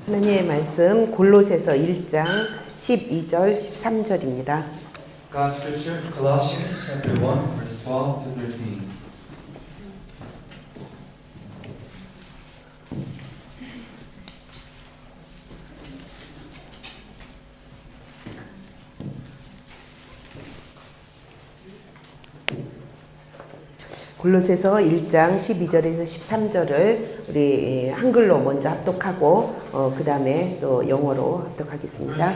하나님의 말씀 골로새서 1장 12절 13절입니다. God's scripture, Colossians chapter 1, verse 12 to 13. 골로새서 1장 12절에서 13절을 우리 한글로 먼저 합독하고 그 다음에 또 영어로 합독하겠습니다.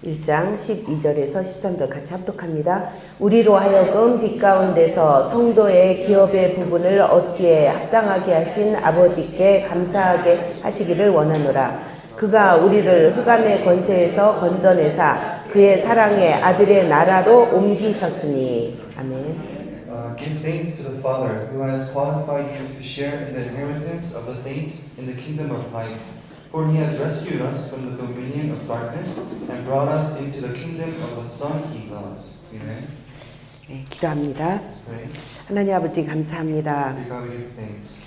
1장 12절에서 13절 같이 합독합니다. 우리로 하여금 빛 가운데서 성도의 기업의 부분을 얻기에 합당하게 하신 아버지께 감사하게 하시기를 원하노라. 그가 우리를 흑암의 권세에서 건져내사 그의 사랑의 아들의 나라로 옮기셨으니. 아멘. Give thanks to the Father who has qualified you to share in the inheritance of the saints in the kingdom of light. For he has rescued us from the dominion of darkness and brought us into the kingdom of the Son he loves. Amen. 네, 기도합니다. Let's pray. 하나님 아버지 감사합니다. Dear God, we give thanks.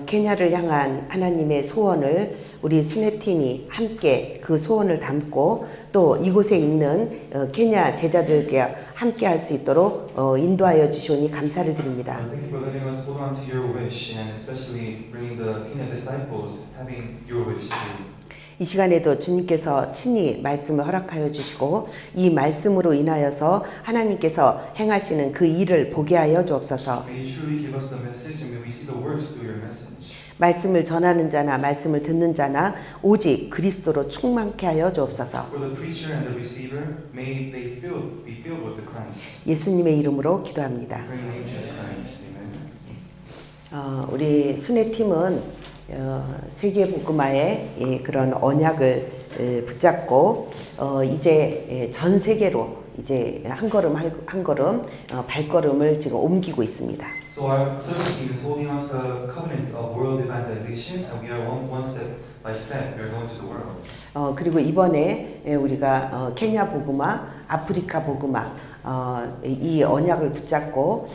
케냐를 향한 하나님의 소원을 우리 순회팀이 함께 그 소원을 담고 또 이곳에 있는 케냐 제자들께 함께 할 수 있도록 인도하여 주시오니 감사를 드립니다. Thank you for letting us hold on to your wish and especially bringing the Kenya disciples having your wish too. 이 시간에도 주님께서 친히 말씀을 허락하여 주시고 이 말씀으로 인하여서 하나님께서 행하시는 그 일을 보게 하여 주옵소서. May you truly give us the message and may we see the works through your message. 말씀을 전하는 자나 말씀을 듣는 자나 오직 그리스도로 충만케 하여 주옵소서. For the preacher and the receiver, may they be filled with the Christ. 예수님의 이름으로 기도합니다. In the name of Jesus Christ, amen. 우리 순회팀은 세계복음화의 그런 언약을 붙잡고 이제 전 세계로 이제 한 걸음 발걸음을 지금 옮기고 있습니다. So our service team is holding on to the covenant of world evangelization, and we are one step by step. We are going to the world. 그리고 이번에 우리가 케냐 복음화, 아프리카 복음화 이 언약을 붙잡고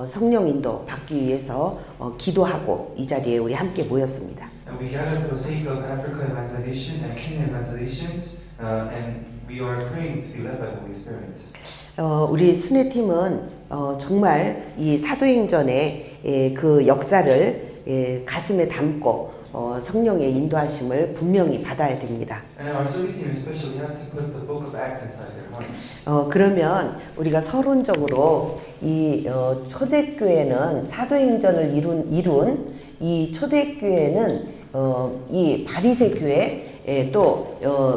성령 인도 받기 위해서 기도하고 이 자리에 우리 함께 모였습니다. And we gather for the sake of Africa evangelization and Kenya evangelization, and we are praying to be led by the Holy Spirit. 우리 순회팀은 정말 이 사도행전의 그 역사를 가슴에 담고 성령의 인도하심을 분명히 받아야 됩니다. And our study team especially have to put the book of Acts inside their hearts. 그러면 우리가 서론적으로 이 초대교회는 사도행전을 이룬 이 초대교회는 이 바리새 교회 또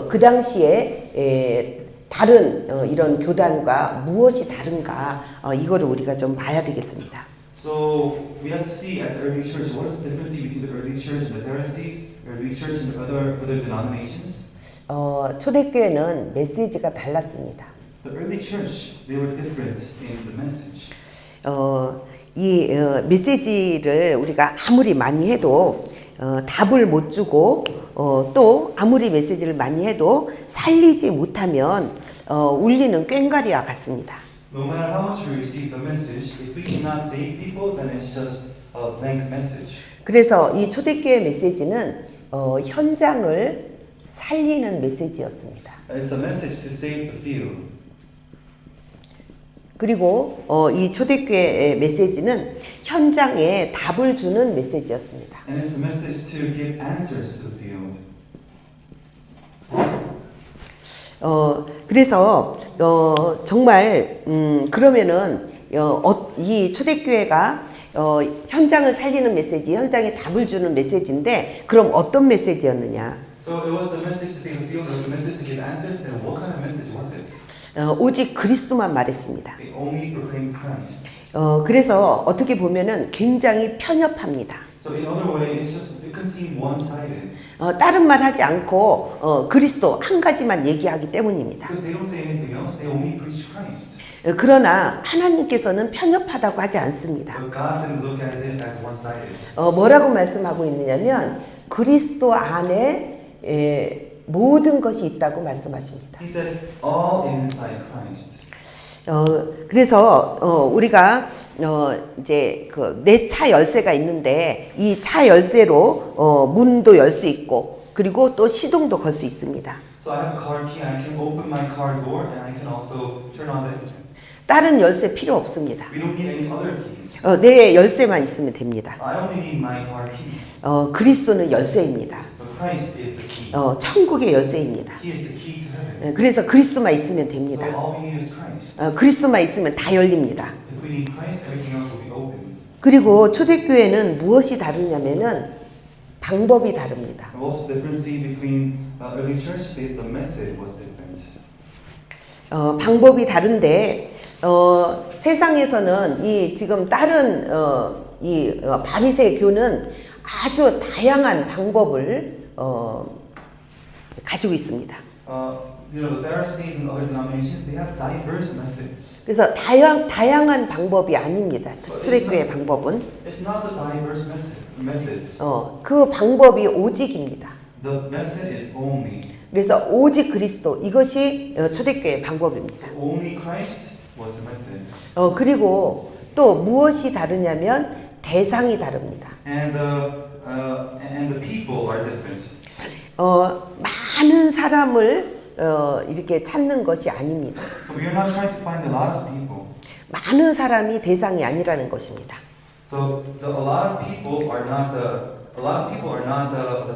그 당시에 다른 이런 교단과 무엇이 다른가 이거를 우리가 좀 봐야 되겠습니다. So we have to see at the early church what is the difference between the early church and the Pharisees, the early church and the other denominations. 초대교회는 메시지가 달랐습니다. The early church, they were different in the message. 이 메시지를 우리가 아무리 많이 해도 답을 못 주고 또 아무리 메시지를 많이 해도 살리지 못하면 울리는 꽹과리와 같습니다. No matter how much we receive the message, if we cannot save people, then it's just a blank message. 그래서 이 초대교회 메시지는 현장을 살리는 메시지였습니다. It's a message to save the field. 그리고 이 초대교회 메시지는 현장에 답을 주는 메시지였습니다. And it's a message to give answers to the field. 그래서 정말 그러면은 이 초대교회가 현장을 살리는 메시지, 현장에 답을 주는 메시지인데 그럼 어떤 메시지였느냐? So it was the message to save the field. It was the message to give answers. Then what kind of message was it? 오직 그리스도만 말했습니다. They only proclaimed Christ. 그래서 어떻게 보면은 굉장히 편협합니다. So in other way, it can seem one-sided. 다른 말 하지 않고 그리스도 한 가지만 얘기하기 때문입니다. Because they don't say anything else. They only preach Christ. 그러나 하나님께서는 편협하다고 하지 않습니다. But God didn't look at it as one-sided. 뭐라고 말씀하고 있느냐면 그리스도 안에 모든 것이 있다고 말씀하십니다. He says all is inside Christ. 그래서 우리가 이제 그 내 차 열쇠가 있는데 이 차 열쇠로 문도 열 수 있고 그리고 또 시동도 걸 수 있습니다. So I have a car key. I can open my car door and I can also turn on the engine. 다른 열쇠 필요 없습니다. We don't need any other keys. 내 열쇠만 있으면 됩니다. I only need my car key. 그리스도는 열쇠입니다. So Christ is the key. 천국의 열쇠입니다. He is the key to heaven. 그래서 그리스도만 있으면 So 됩니다. all we need is Christ. 그리스도만 있으면 다 열립니다. If we need Christ, everything else will be open. 그리고 초대교회는 무엇이 다르냐면은 방법이 다릅니다. And also the difference between early church, the method was different. 방법이 다른데 세상에서는 이 지금 다른 바리새교는 아주 다양한 방법을 가지고 있습니다. The Pharisees and other denominations, they have diverse methods. 그래서 다양한 방법이 아닙니다. 초대교회 방법은 It's not the diverse methods. 그 방법이 오직입니다. The method is only. 그래서 오직 그리스도 이것이 초대교회 방법입니다. Only Christ was the method. 그리고 또 무엇이 다르냐면 대상이 다릅니다. And the people are different. 많은 사람을 이렇게 찾는 것이 아닙니다. So we are not trying to find a lot of people. 많은 사람이 대상이 아니라는 것입니다. So a lot of people are not the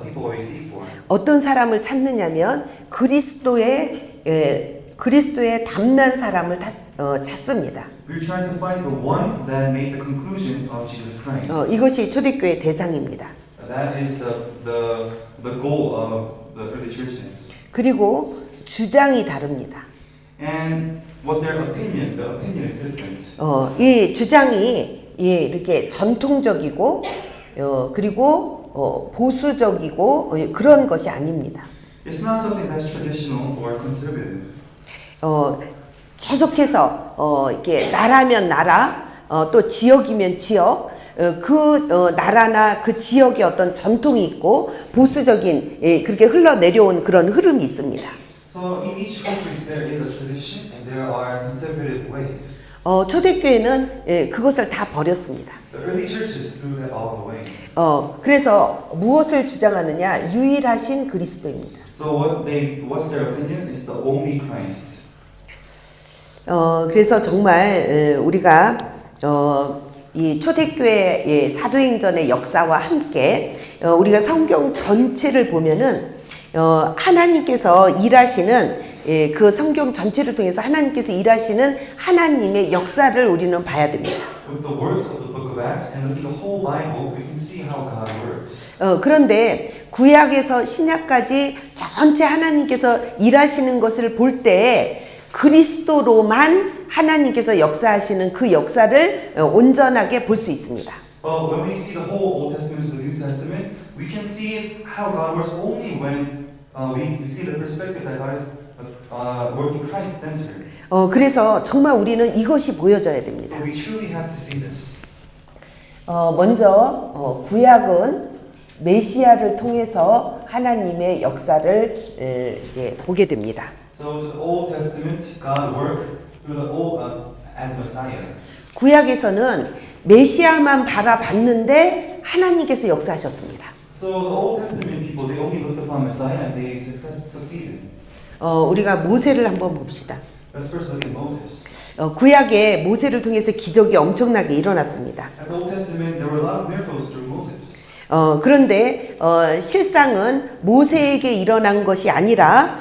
people we seek for. 어떤 사람을 찾느냐면 그리스도의 담난 사람을 찾습니다. We're trying to find the one that made the conclusion of Jesus Christ. 이것이 초대교회 대상입니다. That is the goal of the early churches. 그리고 주장이 다릅니다. And what their opinion, the opinion is different. 이 주장이 이렇게 전통적이고 그리고 보수적이고 그런 것이 아닙니다. It's not something that's traditional or conservative. 계속해서 이렇게 나라면 나라, 또 지역이면 지역, 그 나라나 그 지역의 어떤 전통이 있고 보수적인 그렇게 흘러내려온 그런 흐름이 있습니다. So in each country there is a tradition and there are conservative ways. 초대교회는 그것을 다 버렸습니다. The early churches threw that all away. 그래서 무엇을 주장하느냐? 유일하신 그리스도입니다. So what's their opinion? It's the only Christ. 그래서 정말 우리가 이 초대교회의 사도행전의 역사와 함께 우리가 성경 전체를 보면은 하나님께서 일하시는 그 성경 전체를 통해서 하나님께서 일하시는 하나님의 역사를 우리는 봐야 됩니다. With the works of the book of Acts and looking at the whole Bible, we can see how God works. 그런데 구약에서 신약까지 전체 하나님께서 일하시는 것을 볼 때 그리스도로만 하나님께서 역사하시는 그 역사를 온전하게 볼 수 있습니다. When we see the whole Old Testament to the New Testament, we can see how God works only when we see the perspective that God is working Christ-centered. 그래서 정말 우리는 이것이 보여져야 됩니다. So we truly have to see this. 먼저 구약은 메시아를 통해서 하나님의 역사를 이제 보게 됩니다. So to the Old Testament, God worked through the Old as Messiah. 구약에서는 메시아만 바라봤는데 하나님께서 역사하셨습니다. So the Old Testament people, they only looked upon Messiah and they succeeded. 우리가 모세를 한번 봅시다. Let's first look at Moses. 구약에 모세를 통해서 기적이 엄청나게 일어났습니다. At the Old Testament, there were a lot of miracles through Moses. 그런데 실상은 모세에게 일어난 것이 아니라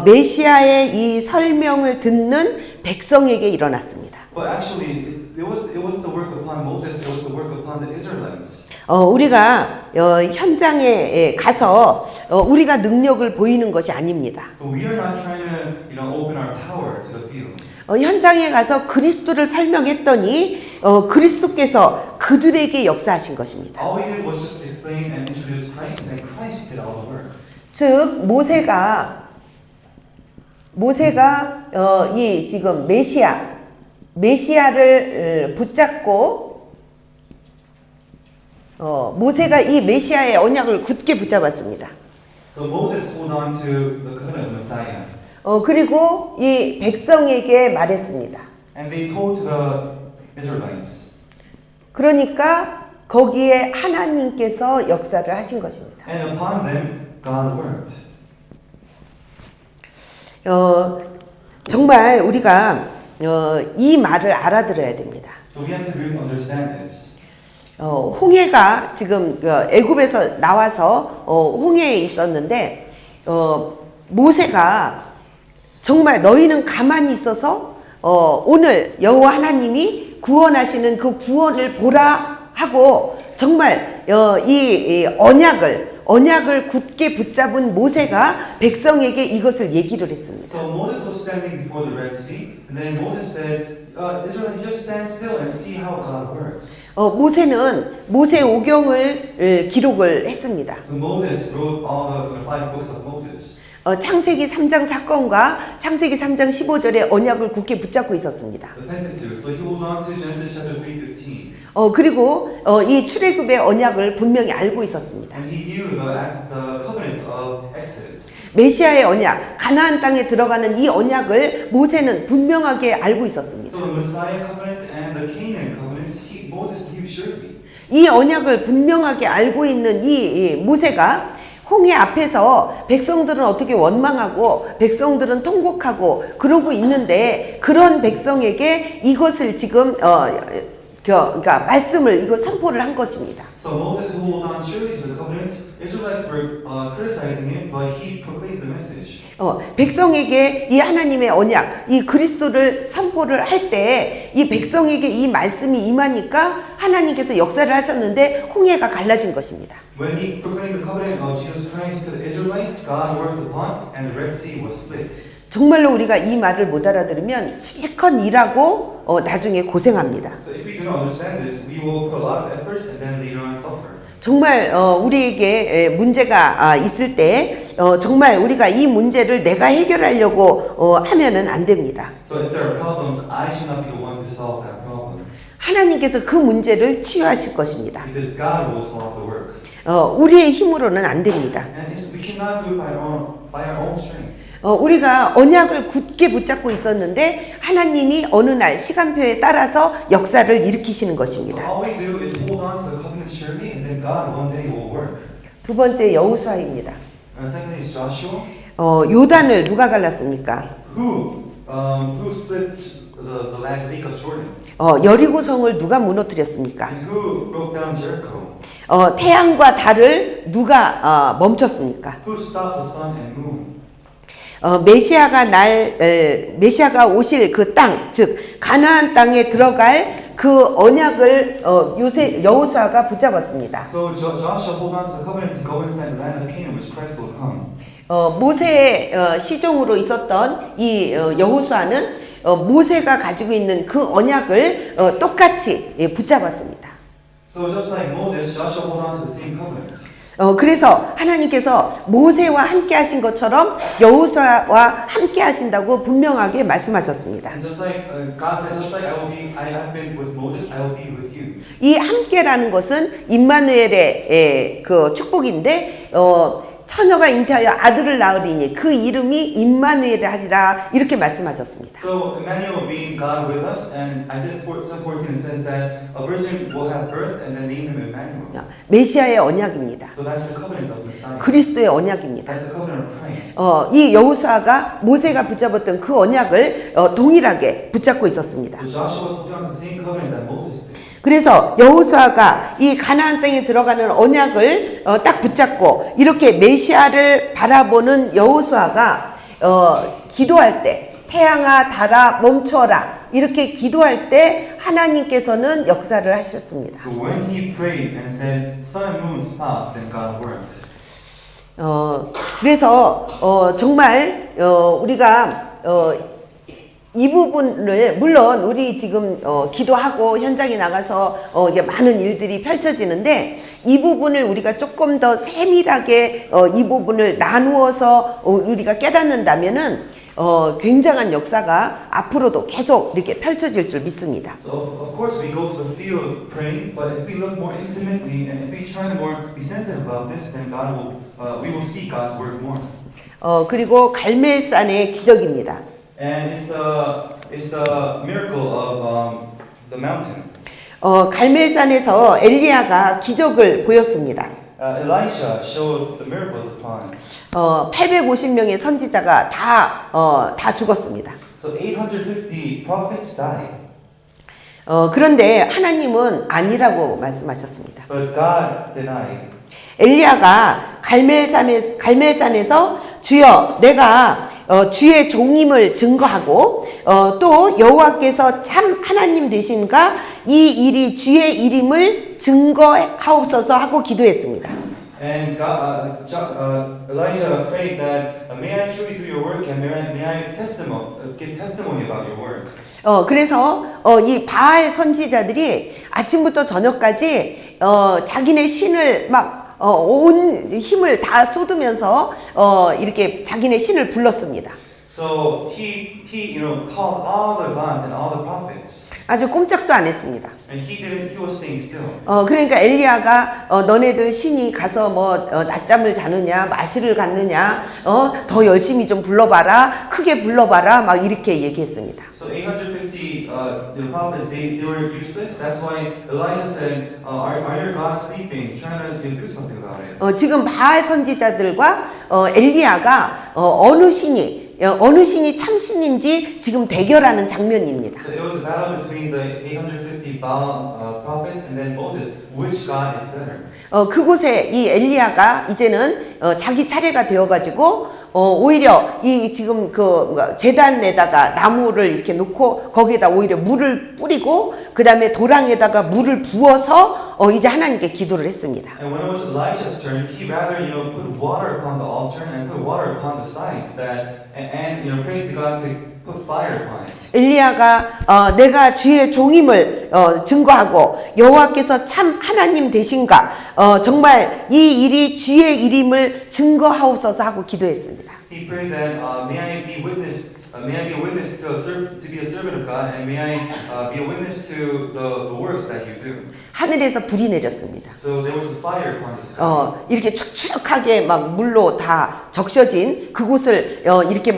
메시아의 이 설명을 듣는 백성에게 일어났습니다. But actually, it wasn't the work upon Moses, it was the work upon the Israelites. 우리가 현장에 가서 우리가 능력을 보이는 것이 아닙니다. So we are not trying to, open our power to the field. 현장에 가서 그리스도를 설명했더니 그리스도께서 그들에게 역사하신 것입니다. All we did was just explain and introduce Christ, and Christ did all the work. 즉 모세가 이 지금 메시아를 붙잡고 모세가 이 메시아의 언약을 굳게 붙잡았습니다. So Moses hold on to the covenant of Messiah. 그리고 이 백성에게 말했습니다. and they told to the Israelites. 그러니까 거기에 하나님께서 역사를 하신 것입니다. And upon them, God worked. 정말 우리가 이 말을 알아들어야 됩니다. So we have to really understand this. 홍해가 지금 애굽에서 나와서 홍해에 있었는데 모세가 정말 너희는 가만히 있어서 오늘 여호와 하나님이 구원하시는 그 구원을 보라 하고 정말 이 언약을 굳게 붙잡은 모세가 백성에게 이것을 얘기를 했습니다. So Moses was standing before the Red Sea, and then Moses said, Israel, you just stand still and see how God works. 모세는 모세오경을 기록을 했습니다. So Moses wrote all the 5 books of Moses. 창세기 3장 사건과 창세기 3장 15절에 언약을 굳게 붙잡고 있었습니다. The Pentateuch. So he hold on to Genesis chapter 3:15. 그리고 이 출애굽의 언약을 분명히 알고 있었습니다. And he knew the covenant of Exodus. 메시아의 언약, 가나안 땅에 들어가는 이 언약을 모세는 분명하게 알고 있었습니다. So the Messiah covenant and the Canaan covenant, Moses knew surely. 이 언약을 분명하게 알고 있는 이 모세가 홍해 앞에서 백성들은 어떻게 원망하고 백성들은 통곡하고 그러고 있는데 그런 백성에게 이것을 지금 그러니까 말씀을 이거 선포를 한 것입니다. So Moses hold on surely to the covenant. Israelites were criticizing him, but he proclaimed the message. 백성에게 이 하나님의 언약, 이 그리스도를 선포를 할 때 이 백성에게 이 말씀이 임하니까 하나님께서 역사를 하셨는데 홍해가 갈라진 것입니다. When he proclaimed the covenant of Jesus Christ to the Israelites, God worked upon, and the Red Sea was split. 정말로 우리가 이 말을 못 알아들으면 실컷 일하고 나중에 고생합니다. So if we do not understand this, we will put a lot of efforts and then later on suffer. 정말 우리에게 문제가 있을 때 정말 우리가 이 문제를 내가 해결하려고 하면은 안 됩니다. So if there are problems, I should not be the one to solve that problem. 하나님께서 그 문제를 치유하실 것입니다. Because God will solve the work. 우리의 힘으로는 안 됩니다. And we cannot do it by our own strength. 우리가 언약을 굳게 붙잡고 있었는데 하나님이 어느 날 시간표에 따라서 역사를 일으키시는 So 것입니다. all we do is hold on to the covenant surely, and then God one day will work. 두 번째 여호수아입니다. Secondly is Joshua. 요단을 누가 갈랐습니까? Who split the lake of Jordan? 여리고성을 누가 무너뜨렸습니까? And who broke down Jericho? 태양과 달을 누가 멈췄습니까? Who stopped the sun and moon? 메시아가 오실 그 땅, 즉 가나안 땅에 들어갈 그 언약을 여호수아가 붙잡았습니다. So Joshua hold on to the covenant and go inside the land of Canaan, which Christ will come. 모세의 시종으로 있었던 이 여호수아는 모세가 가지고 있는 그 언약을 똑같이 붙잡았습니다. So just like Moses, Joshua hold on to the same covenant. 그래서 하나님께서 모세와 함께 하신 것처럼 여호수아와 함께 하신다고 분명하게 말씀하셨습니다. And just like God said, just like I have been with Moses, I will be with you. 이 함께라는 것은 임마누엘의 그 축복인데 처녀가 잉태하여 아들을 낳으리니 그 이름이 임마누엘이라 하리라 이렇게 말씀하셨습니다. So Emmanuel being God with us, and Isaiah 7:14 says that a virgin will have birth, and then name him Emmanuel. 메시아의 언약입니다. So that's the covenant of Messiah. 그리스도의 언약입니다. That's the covenant of Christ. 이 여호수아가 모세가 붙잡았던 그 언약을 동일하게 붙잡고 있었습니다. So Joshua was holding on to the same covenant that Moses did. 그래서 여호수아가 이 가나안 땅에 들어가는 언약을 딱 붙잡고 이렇게 메시아를 바라보는 여호수아가 기도할 때 태양아 달아 멈춰라 이렇게 기도할 때 하나님께서는 역사를 하셨습니다. So when he prayed and said, "Sun and moon stop," then God worked. 그래서 정말 우리가 이 부분을 물론 우리 지금 기도하고 현장에 나가서 이게 많은 일들이 펼쳐지는데 이 부분을 우리가 조금 더 세밀하게 이 부분을 나누어서 우리가 깨닫는다면은 굉장한 역사가 앞으로도 계속 이렇게 펼쳐질 줄 믿습니다. So of course we go to the field praying, but if we look more intimately and if we try to more be sensitive about this, then we will see God's word more. 그리고 갈멜산의 기적입니다. And it's the is the miracle of the mountain. 갈멜산에서 엘리야가 기적을 보였습니다. Elisha showed the miracles upon. 850명의 선지자가 다 죽었습니다. So 850 prophets died. 그런데 하나님은 아니라고 말씀하셨습니다. But God denied. 엘리야가 갈멜산에서 주여 내가 주의 종임을 증거하고 또 여호와께서 참 하나님 되신가 이 일이 주의 일임을 증거하옵소서 하고 기도했습니다. And Elijah prayed that may I truly do your work and may I give testimony about your work. 그래서 이 바알 선지자들이 아침부터 저녁까지 자기네 신을 온 힘을 다 쏟으면서 이렇게 자기네 신을 불렀습니다. So he called all the gods and all the prophets. 아주 꼼짝도 안 했습니다. And he was staying still. 그러니까 엘리야가 너네들 신이 가서 낮잠을 자느냐 마시를 갔느냐 더 열심히 좀 불러봐라 크게 불러봐라 막 이렇게 얘기했습니다. So 850 prophets they were useless. That's why Elijah said, are your gods sleeping? Trying to do something about it. 지금 바알 선지자들과 엘리야가 어느 신이 참신인지 지금 대결하는 장면입니다. So it was a battle between the 850 Baal prophets and then Moses. Which God is better? 그곳에 이 엘리야가 이제는 자기 차례가 되어가지고 오히려 이 지금 제단에다가 나무를 이렇게 놓고 거기에다 오히려 물을 뿌리고 그 다음에 도랑에다가 물을 부어서 이제 하나님께 기도를 했습니다. And when it was Elisha's turn, he rather put water upon the altar and put water upon the sides and prayed to God to put fire upon it. 엘리야가 내가 주의 종임을 증거하고 여호와께서 참 하나님 되신가 정말 이 일이 주의 일임을 증거하옵소서 하고 기도했습니다. He prayed that may I be a witness to be a servant of God, and may I be a witness to the works that you do. 하늘에서 불이 내렸습니다. So there was a fire upon the sky. 이렇게 축축하게 막 물로 다 적셔진 그곳을 이렇게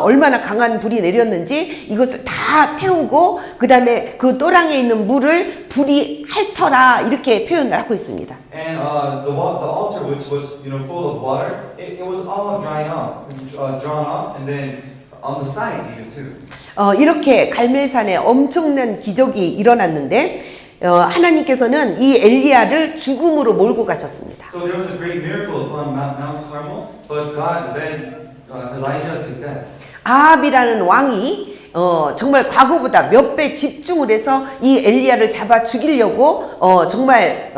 얼마나 강한 불이 내렸는지 이것을 다 태우고 그 다음에 그 또랑에 있는 물을 불이 핥더라 이렇게 표현을 하고 있습니다. And the altar, which was full of water, it was all drawn off, and then on the sides even too. 이렇게 갈멜산에 엄청난 기적이 일어났는데 하나님께서는 이 엘리야를 죽음으로 몰고 가셨습니다. So there was a great miracle upon Mount Carmel, but God led Elijah to death. 아합이라는 왕이 정말 과거보다 몇 배 집중을 해서 이 엘리야를 잡아 죽이려고 정말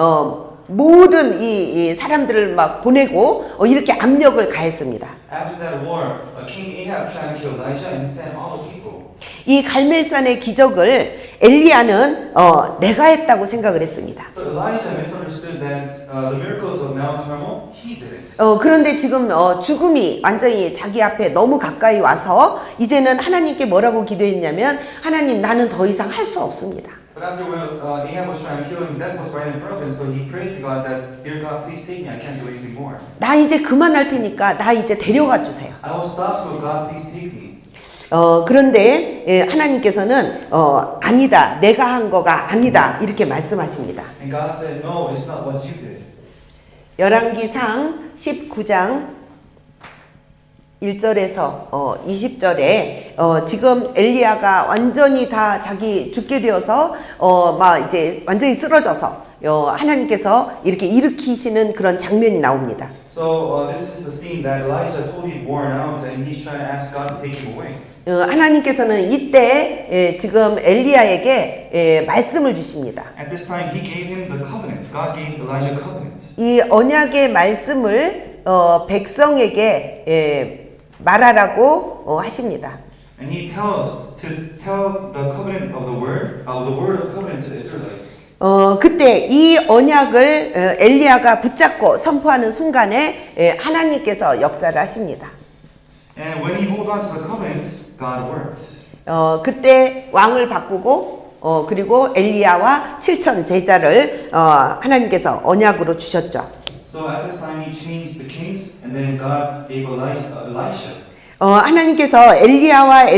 모든 이 사람들을 막 보내고 이렇게 압력을 가했습니다. After that war, King Ahab tried to kill Elijah and he sent all the people. 이 갈멜산의 기적을 엘리야는 내가 했다고 생각을 했습니다. So Elijah misunderstood that the miracles of Mount Carmel, he did it. 그런데 지금 죽음이 완전히 자기 앞에 너무 가까이 와서 이제는 하나님께 뭐라고 기도했냐면 하나님 나는 더 이상 할 수 없습니다. But after when Ahab was trying to kill him, death was right in front of him. So he prayed to God that, "Dear God, please take me. I can't do anything more. 나 이제 그만할 테니까 나 이제 데려가 주세요. I will stop. So God, please take me." 그런데 하나님께서는 아니다. 내가 한 거가 아니다. 이렇게 말씀하십니다. And God said, "No, it's not what you did." 열왕기상 19장 1절에서 20절에 지금 엘리야가 완전히 다 자기 죽게 되어서 막 이제 완전히 쓰러져서 하나님께서 이렇게 일으키시는 그런 장면이 나옵니다. So this is a scene that Elijah totally worn out, and he's trying to ask God to take him away. 하나님께서는 이때 지금 엘리야에게 말씀을 주십니다. At this time, He gave him the covenant. God gave Elijah covenant. 이 언약의 말씀을 백성에게 말하라고 하십니다. And He tells to tell the covenant of the word of covenant to the Israelites. 그때 이 언약을 엘리야가 붙잡고 선포하는 순간에 하나님께서 역사를 하십니다. And when he hold on to the covenant, God worked. 그때 왕을 바꾸고 그리고 엘리야와 7천 제자를 하나님께서 언약으로 주셨죠. So at this time he changed the kings, and then God gave Elisha. 하나님께서 엘리야와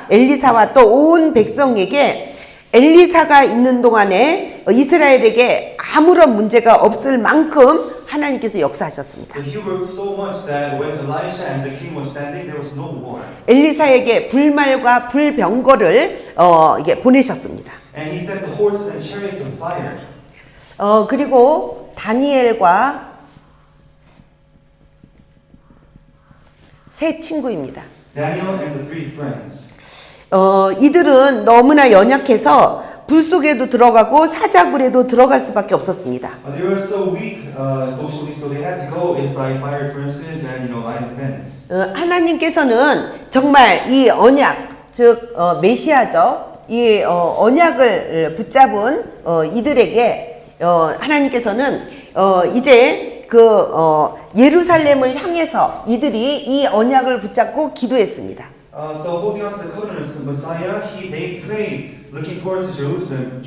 엘리사와 또 온 백성에게 엘리사가 있는 동안에 이스라엘에게 아무런 문제가 없을 만큼 하나님께서 역사하셨습니다. So he worked so much that when Elisha and the king were standing, there was no war. 엘리사에게 불말과 불병거를 이게 보내셨습니다. And he set the horses and chariots on fire. 그리고 다니엘과 세 친구입니다. Daniel and the three friends. 이들은 너무나 연약해서 불 속에도 들어가고 사자굴에도 들어갈 수밖에 없었습니다. They were so weak socially, so they had to go inside fire furnaces and lions' dens. 하나님께서는 정말 이 언약, 즉 메시아죠. 이 언약을 붙잡은 이들에게 하나님께서는 이제 그 예루살렘을 향해서 이들이 이 언약을 붙잡고 기도했습니다. So holding on to the covenant of Messiah, they prayed, looking toward Jerusalem.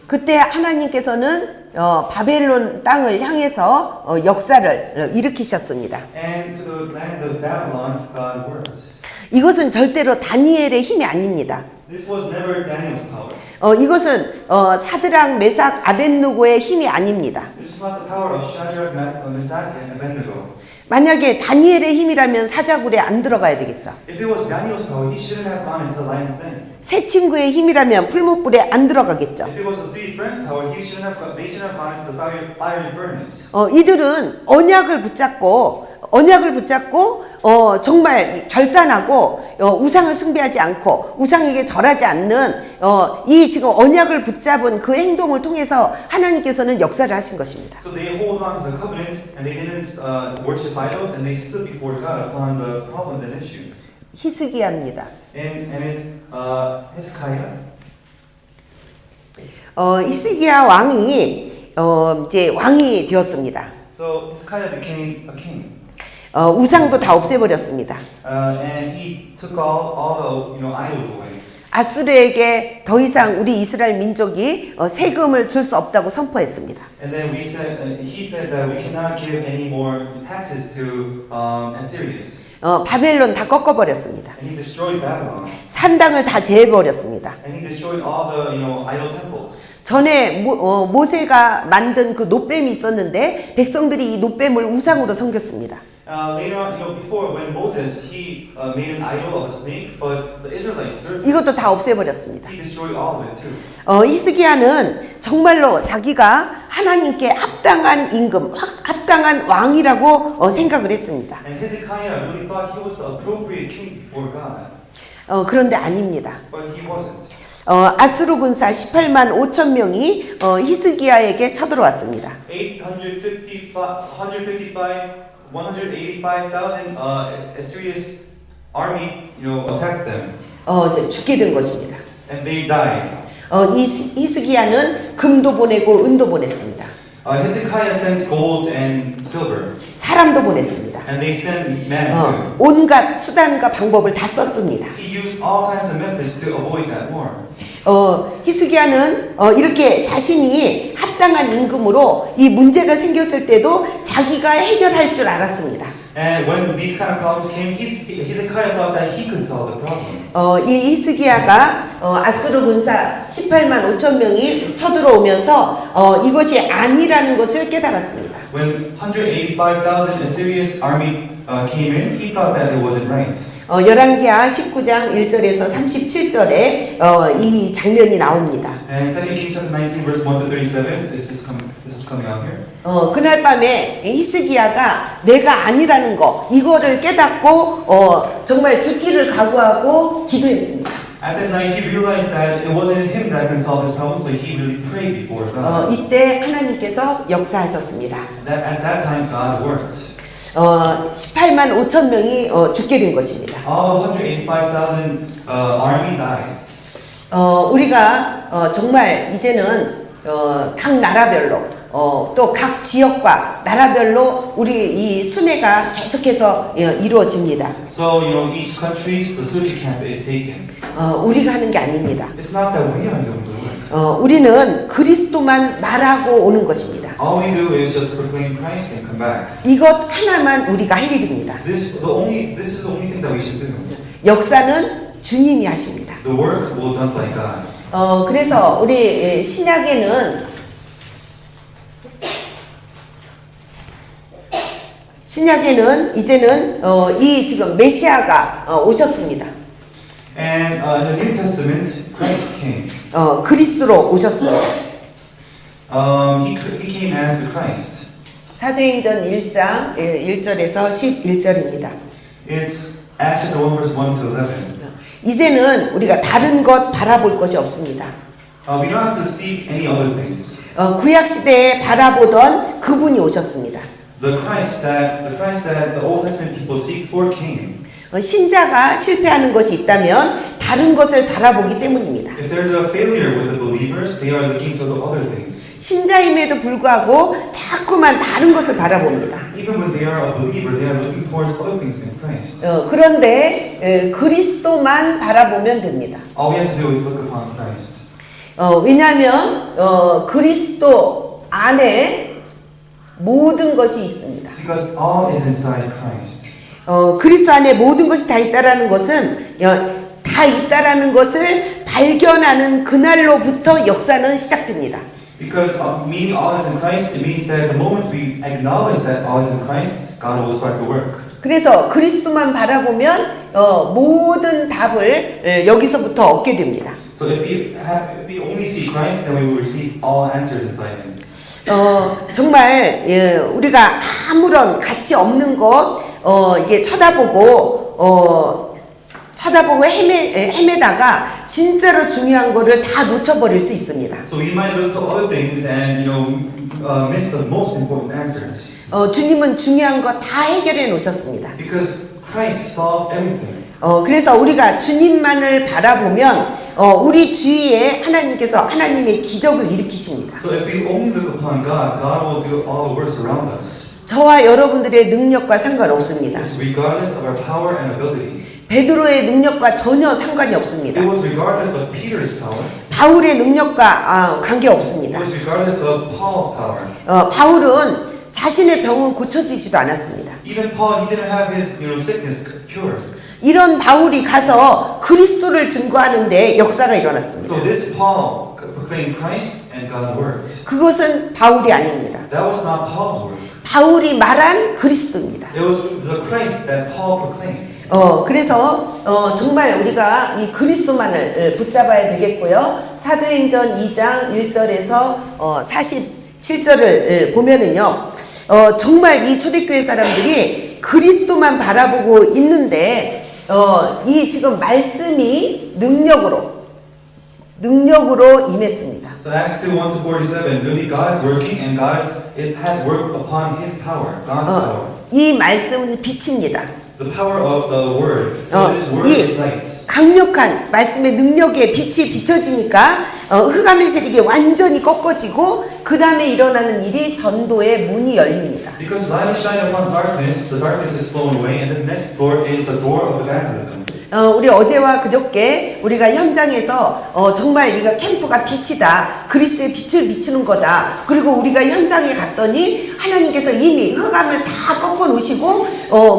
그때 하나님께서는 바벨론 땅을 향해서 역사를 일으키셨습니다. And to the land of Babylon, God worked. 이것은 절대로 다니엘의 힘이 아닙니다. This was never Daniel's power. 이것은 사드락, 메삭, 아벳느고의 힘이 아닙니다. This is not the power of Shadrach, Meshach, and Abednego. 만약에 다니엘의 힘이라면 사자굴에 안 들어가야 되겠죠. If it was Daniel's power, he shouldn't have gone into the lion's den. 세 친구의 힘이라면 풀무불에 안 들어가겠죠. If it was the three friends' power, they shouldn't have gone into the fiery furnace. 이들은 언약을 붙잡고 정말 결단하고 우상을 숭배하지 않고 우상에게 절하지 않는 이 지금 언약을 붙잡은 그 행동을 통해서 하나님께서는 역사를 하신 것입니다. So they hold on to the covenant and they didn't worship idols and they stood before God upon the problems and issues. 히스기야입니다. And it's Hezekiah. 히스기야 왕이 이제 왕이 되었습니다. So Hezekiah became a king. 우상도 다 없애버렸습니다. And he took all the idols away. 아수르에게 더 이상 우리 이스라엘 민족이 세금을 줄 수 없다고 선포했습니다. And then he said that we cannot give any more taxes to Assyrians. 바벨론 다 꺾어버렸습니다. And he destroyed Babylon. 산당을 다 제해버렸습니다. And he destroyed all the idol temples. 전에 모세가 만든 그 놋뱀이 있었는데 백성들이 이 놋뱀을 우상으로 섬겼습니다. Later on, before when Moses he made an idol of a snake, but the Israelites served. 이것도 다 없애버렸습니다. He destroyed all of it too. 히스기야는 정말로 자기가 하나님께 합당한 임금, 합당한 왕이라고 생각을 했습니다. And Hezekiah really thought he was the appropriate king before God. 그런데 아닙니다. But he wasn't. 아수르 군사 18만 5천 명이 히스기야에게 쳐들어왔습니다. 185,000 Assyria's army, attacked them. 이제 죽게 된 것입니다. And they died. 히스기야는 금도 보내고 은도 보냈습니다. Hezekiah sent gold and silver. 사람도 보냈습니다. And they sent men too. 온갖 수단과 방법을 다 썼습니다. He used all kinds of methods to avoid that war. 히스기야는 이렇게 자신이 합당한 임금으로 이 문제가 생겼을 때도 자기가 해결할 줄 알았습니다. And when these kind of problems came, Hezekiah thought that he could solve the problem. 이 히스기야가 아수르 군사 18만 5천 명이 쳐들어오면서 이것이 아니라는 것을 깨달았습니다. When 185,000 Assyria's army came in, he thought that it wasn't right. 열왕기하 19장 1절에서 37절에 이 장면이 나옵니다. And 2 Kings chapter 19 verse 1 to 37, this is coming out here. 그날 밤에 히스기야가 내가 아니라는 거 이거를 깨닫고 정말 죽기를 각오하고 기도했습니다. At that night, he realized that it wasn't him that could solve his problem, so he really prayed before God. 이때 하나님께서 역사하셨습니다. At that time, God worked. 18만 5천 명이 죽게 된 것입니다. All 185,000 army died. 우리가 정말 이제는 각 나라별로 또 각 지역과 나라별로 우리 이 순회가 계속해서 이루어집니다. So each country's the circuit camp is taken. 우리가 하는 게 아닙니다. It's not that we are doing the work. 우리는 그리스도만 말하고 오는 것입니다. All we do is just proclaim Christ and come back. 이것 하나만 우리가 할 일입니다. This is the only thing that we should do. 역사는 주님이 하십니다. The work will done by God. 그래서 우리 신약에는 이제는 이 지금 메시아가 오셨습니다. And in the New Testament, Christ came. 그리스도로 오셨습니다. He came as the Christ. 사도행전 1장 1절에서 11절입니다. It's Acts chapter 1 verse 1 to 11. 이제는 우리가 다른 것 바라볼 것이 없습니다. We don't have to seek any other things. 구약 시대에 바라보던 그분이 오셨습니다. The Christ that the Old Testament people seek for came. 신자가 실패하는 것이 있다면 다른 것을 바라보기 때문입니다. If there's a failure with the believers, they are looking to the other things. 신자임에도 불구하고 자꾸만 다른 것을 바라봅니다. Even when they are a believer, they are looking towards other things than Christ. 그런데 그리스도만 바라보면 됩니다. All we have to do is look upon Christ. 왜냐하면 그리스도 안에 모든 것이 있습니다. Because all is inside Christ. 그리스도 안에 모든 것이 다 있다라는 것은 다 있다라는 것을 발견하는 그날로부터 역사는 시작됩니다. Because meaning all is in Christ, it means that the moment we acknowledge that all is in Christ, God will start the work. 그래서 그리스도만 바라보면 모든 답을 여기서부터 얻게 됩니다. So if we only see Christ, then we will receive all answers inside Him. 정말 우리가 아무런 가치 없는 것 이게 쳐다보고 헤매다가 진짜로 중요한 거를 다 놓쳐버릴 수 있습니다. So we might look to other things and miss the most important answers. 주님은 중요한 거 다 해결해 놓으셨습니다. Because Christ solved everything. 그래서 우리가 주님만을 바라보면 우리 주위에 하나님의 기적을 일으키십니다. So if we only look upon God, God will do all the works around us. 저와 여러분들의 능력과 상관없습니다. It's regardless of our power and ability. 베드로의 능력과 전혀 상관이 없습니다. It was regardless of Peter's power. 바울의 능력과 관계없습니다. It was regardless of Paul's power. 바울은 자신의 병은 고쳐지지도 않았습니다. Even Paul, he didn't have his sickness cured. 이런 바울이 가서 그리스도를 증거하는데 역사가 일어났습니다. So this Paul proclaimed Christ and God worked. 그것은 바울이 아닙니다. That was not Paul's work. 바울이 말한 그리스도입니다. It was the Christ that Paul proclaimed. 그래서 정말 우리가 이 그리스도만을 붙잡아야 되겠고요. 사도행전 2장 1절에서 47절을 보면은요. 정말 이 초대교회 사람들이 그리스도만 바라보고 있는데 이 지금 말씀이 능력으로 임했습니다. So Acts 2, 1 to 47, really God is working and it has worked upon His power, God's power. 이 말씀은 빛입니다. The power of the Word. So this Word is light. 강력한 말씀의 능력에 빛이 비춰지니까 흑암의 세력이 완전히 꺾어지고 그 다음에 일어나는 일이 전도의 문이 열립니다. Because light shine upon darkness, the darkness is blown away, and the next door is the door of evangelism. 우리 어제와 그저께 우리가 현장에서 정말 이거 캠프가 빛이다. 그리스도의 빛을 비추는 거다. 그리고 우리가 현장에 갔더니 하나님께서 이미 흑암을 다 꺾어 놓으시고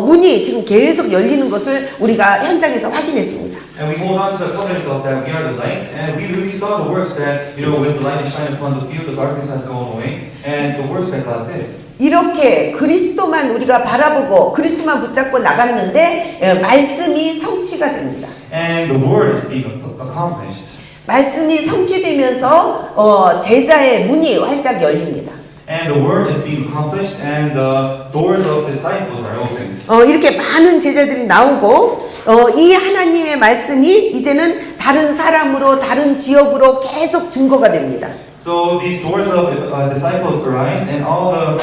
문이 지금 계속 열리는 것을 우리가 현장에서 확인했습니다. And we hold on to the covenant of that we are the light, and we really saw the works that, when the light is shining upon the field, the darkness has gone away, and the works that God did. 이렇게 그리스도만 우리가 바라보고 그리스도만 붙잡고 나갔는데 말씀이 성취가 됩니다. And the word is being accomplished. 말씀이 성취되면서 제자의 문이 활짝 열립니다. And the word is being accomplished, and the doors of disciples are opened. 이렇게 많은 제자들이 나오고 이 ha나님의 말씀이 이제는 다른 사람으로 다른 지역으로 계속 증거가 됩니다. So these doors of disciples arise, and all the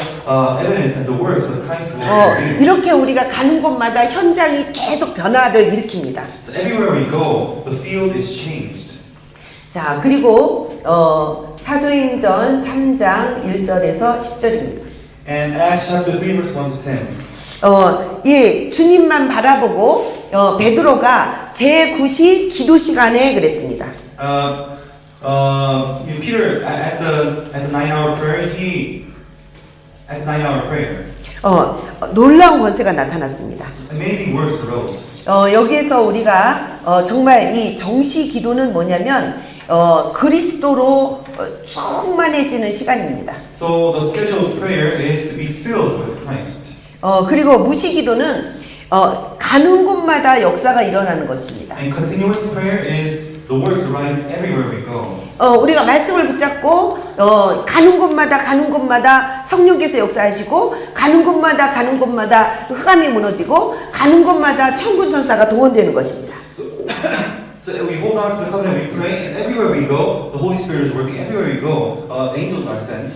evidence and the works of Christ will be revealed. 이렇게 우리가 가는 곳마다 현장이 계속 변화를 일으킵니다. So everywhere we go, the field is changed. 자, 그리고 사도행전 3장 1절에서 10절입니다. And Acts chapter 3 verse 1 to 10. 예, 주님만 바라보고 베드로가 제9시 기도 시간에 그랬습니다. Peter at the 9-hour prayer, at the 9-hour prayer, 놀라운 권세가 나타났습니다. amazing works arose. 여기에서 우리가 정말 이 정시 기도는 뭐냐면 그리스도로 충만해지는 시간입니다. So the scheduled prayer is to be filled with Christ. 그리고 무시 기도는 가는 곳마다 역사가 일어나는 것입니다. And continuous prayer is the works arising everywhere we go. 우리가 말씀을 붙잡고 가는 곳마다 성령께서 역사하시고 가는 곳마다 흑암이 무너지고 가는 곳마다 천군 천사가 동원되는 것입니다. So we hold on to the covenant, we pray, and everywhere we go, the Holy Spirit is working. Everywhere we go, angels are sent.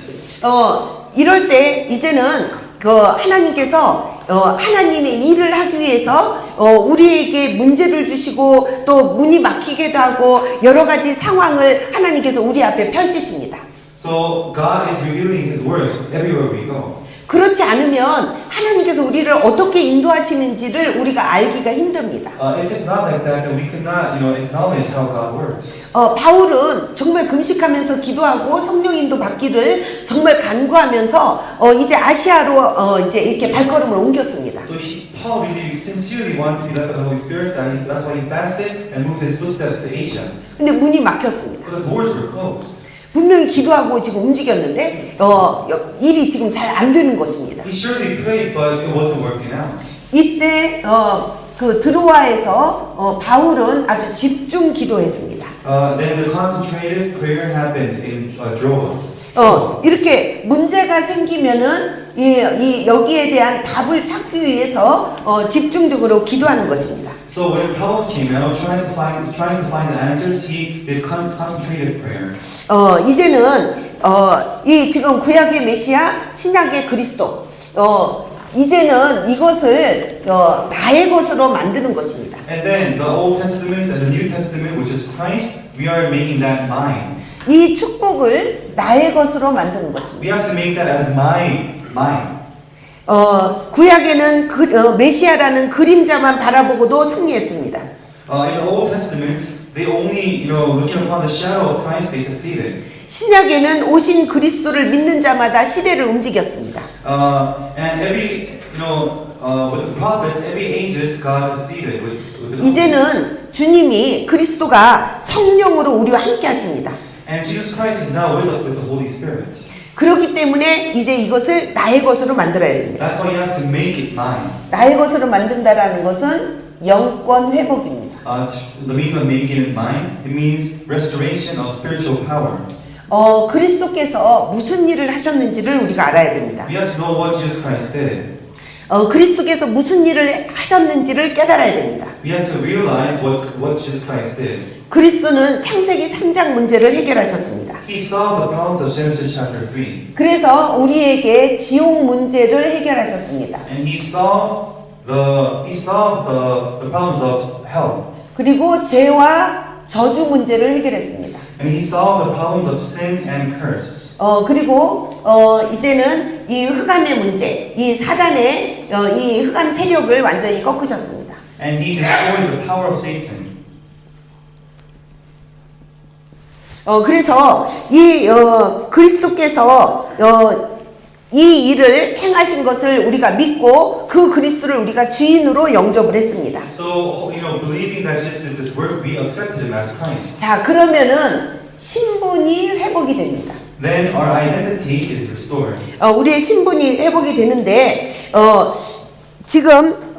이럴 때 이제는 하나님께서 하나님의 일을 하기 위해서 우리에게 문제를 주시고 또 문이 막히기도 하고 여러 가지 상황을 하나님께서 우리 앞에 펼치십니다. So God is revealing His works everywhere we go. 그렇지 않으면 하나님께서 우리를 어떻게 인도하시는지를 우리가 알기가 힘듭니다. If it's not like that, then we could not, acknowledge how God works. 바울은 정말 금식하면서 기도하고 성령 인도 받기를 정말 간구하면서 이제 아시아로 이제 이렇게 발걸음을 옮겼습니다. So Paul really sincerely wanted to be led by the Holy Spirit. That's why he fasted and moved his footsteps to Asia. 근데 문이 막혔습니다. But the doors were closed. 분명히 기도하고 지금 움직였는데 일이 지금 잘 안 되는 것입니다. He surely prayed, but it wasn't working out. 이때 그 드로아에서 바울은 아주 집중 기도했습니다. Then the concentrated prayer happened in Troa. 이렇게 문제가 생기면은 여기에 대한 답을 찾기 위해서 집중적으로 기도하는 것입니다. So when problems came out, trying to find the answers, he did concentrated prayer. 이제는 이 지금 구약의 메시아, 신약의 그리스도, 이제는 이것을 나의 것으로 만드는 것입니다. And then the Old Testament and the New Testament, which is Christ, we are making that mine. 이 축복을 나의 것으로 만드는 것입니다. We have to make that as mine. 구약에는 메시아라는 그림자만 바라보고도 승리했습니다. In the Old Testament, they only, looking upon the shadow of Christ, they succeeded. 신약에는 오신 그리스도를 믿는 자마다 시대를 움직였습니다. And every, with the prophets, every ages, God succeeded with the 이제는 주님이 그리스도가 성령으로 우리와 함께 하십니다. And Jesus Christ is now with us with the Holy Spirit. 그렇기 때문에 이제 이것을 나의 것으로 만들어야 됩니다. That's why you have to make it mine. 나의 것으로 만든다라는 것은 영권 회복입니다. The meaning of making it mine, it means restoration of spiritual power. 그리스도께서 무슨 일을 하셨는지를 우리가 알아야 됩니다. We have to know what Jesus Christ did. 그리스도께서 무슨 일을 하셨는지를 깨달아야 됩니다. We have to realize what Jesus Christ did. 그리스도는 창세기 3장 문제를 해결하셨습니다. He solved the problems of Genesis chapter 3. 그래서 우리에게 지옥 문제를 해결하셨습니다. And he solved the problems of hell. 그리고 죄와 저주 문제를 해결했습니다. And he solved the problems of sin and curse. 그리고 이제는 이 흑암의 문제, 이 사단의 이 흑암 세력을 완전히 꺾으셨습니다. And he destroyed the power of Satan. 그래서 이 그리스도께서 이 일을 행하신 것을 우리가 믿고 그 그리스도를 우리가 주인으로 영접을 했습니다. So, believing that Jesus did this work, we accepted him as Christ. 자, 그러면은 신분이 회복이 됩니다. Then our identity is restored. 우리의 신분이 회복이 되는데 지금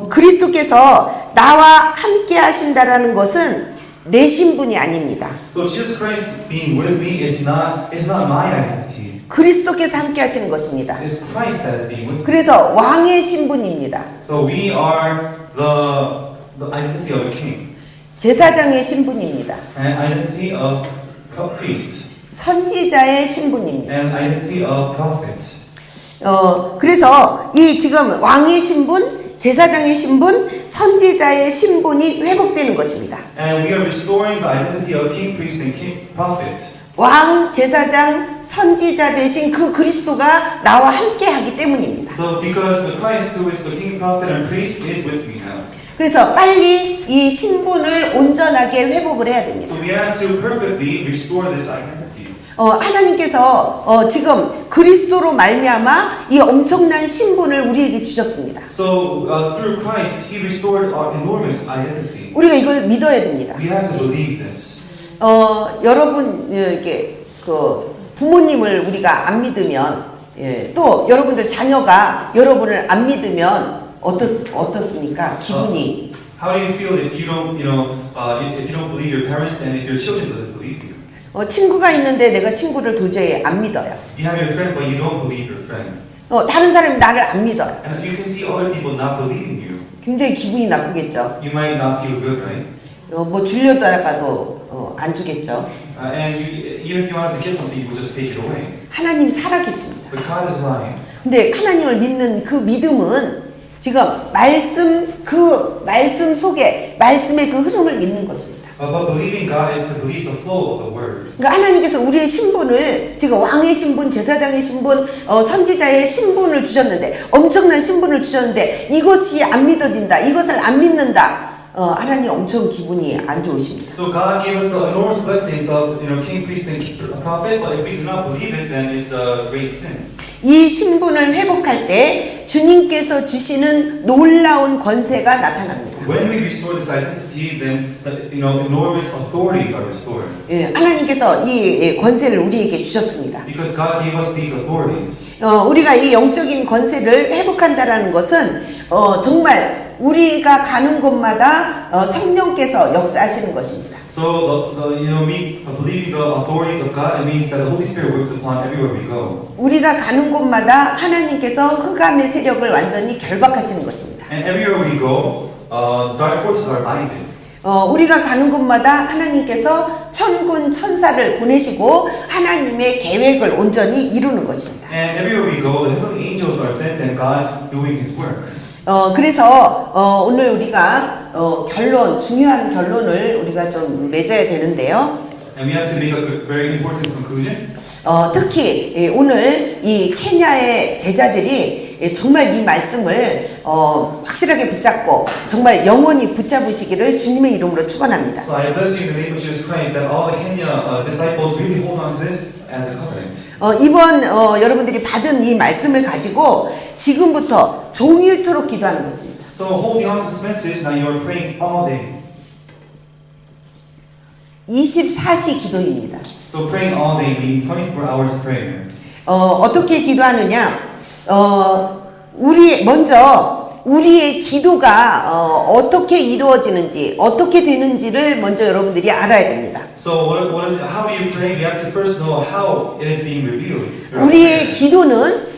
그리스도께서 나와 함께 하신다라는 것은 내 신분이 아닙니다. So Jesus Christ being with me is not my identity. 그리스도께서 함께 하시는 것입니다. It's Christ that is being with me. 그래서 왕의 신분입니다. So we are the identity of a king. 제사장의 신분입니다. And identity of priest. 선지자의 신분입니다. And identity of prophet. 그래서 이 지금 왕의 신분, 제사장의 신분, 선지자의 신분이 회복되는 것입니다. And we are restoring the identity of king, priest, and king, prophet. 왕, 제사장, 선지자 되신 그 그리스도가 나와 함께 하기 때문입니다. So because the Christ who is the king, prophet, and priest is with me now. 그래서 빨리 이 신분을 온전하게 회복을 해야 됩니다. So we have to perfectly restore this identity. 하나님께서 지금 그리스도로 말미암아 이 엄청난 신분을 우리에게 주셨습니다. So through Christ, He restored our enormous identity. 우리가 이걸 믿어야 됩니다. We have to believe this. 여러분 이렇게 그 부모님을 우리가 안 믿으면 또 여러분들 자녀가 여러분을 안 믿으면 어떻습니까? 기분이 How do you feel if you don't, if you don't believe your parents and if your children doesn't believe you? 친구가 있는데 내가 친구를 도저히 안 믿어요. You have your friend, but you don't believe your friend. 다른 사람이 나를 안 믿어요. And you can see other people not believing you. 굉장히 기분이 나쁘겠죠. You might not feel good, right? 뭐 주려다가도 안 주겠죠. And even if you wanted to get something, you would just take it away. 하나님 살아계십니다. But God is alive. 근데 하나님을 믿는 그 믿음은 지금 말씀 속에 말씀의 그 흐름을 믿는 것입니다. But believing God is to believe the flow of the word. 그러니까 하나님께서 우리의 신분을 지금 왕의 신분, 제사장의 신분, 선지자의 신분을 주셨는데 엄청난 신분을 주셨는데 이것이 안 믿어진다, 이것을 안 믿는다. 하나님 엄청 기분이 안 좋으십니다. So God gave us the enormous blessings of king, priest, and prophet. But if we do not believe it, then it's a great sin. 이 신분을 회복할 때 주님께서 주시는 놀라운 권세가 나타납니다. When we restore this identity, then enormous authorities are restored. 하나님께서 이 권세를 우리에게 주셨습니다. Because God gave us these authorities. 우리가 이 영적인 권세를 회복한다라는 것은 정말 우리가 가는 곳마다 성령께서 역사하시는 것입니다. So me believing the authorities of God, it means that the Holy Spirit works upon everywhere we go. 우리가 가는 곳마다 하나님께서 흑암의 세력을 완전히 결박하시는 것입니다. And everywhere we go, dark forces are binded. 우리가 가는 곳마다 하나님께서 천군 천사를 보내시고 하나님의 계획을 온전히 이루는 것입니다. And everywhere we go, the heavenly angels are sent, and God's doing His work. 그래서 오늘 우리가 중요한 결론을 우리가 좀 맺어야 되는데요. And we have to make a very important conclusion. 특히 오늘 이 케냐의 제자들이 정말 이 말씀을 확실하게 붙잡고 정말 영원히 붙잡으시기를 주님의 이름으로 축원합니다. So I bless you in the name of Jesus Christ that all the Kenya disciples really hold on to this as a covenant. 이번 여러분들이 받은 이 말씀을 가지고 지금부터 종일토록 기도하는 것입니다. So holding on to this message, now you are praying all day. 24시 기도입니다. So praying all day, meaning 24 hours prayer. 어떻게 기도하느냐? 먼저 우리의 기도가 어떻게 이루어지는지, 어떻게 되는지를 먼저 여러분들이 알아야 됩니다. So what is it? How do you pray? You have to first know how it is being revealed. 우리의 기도는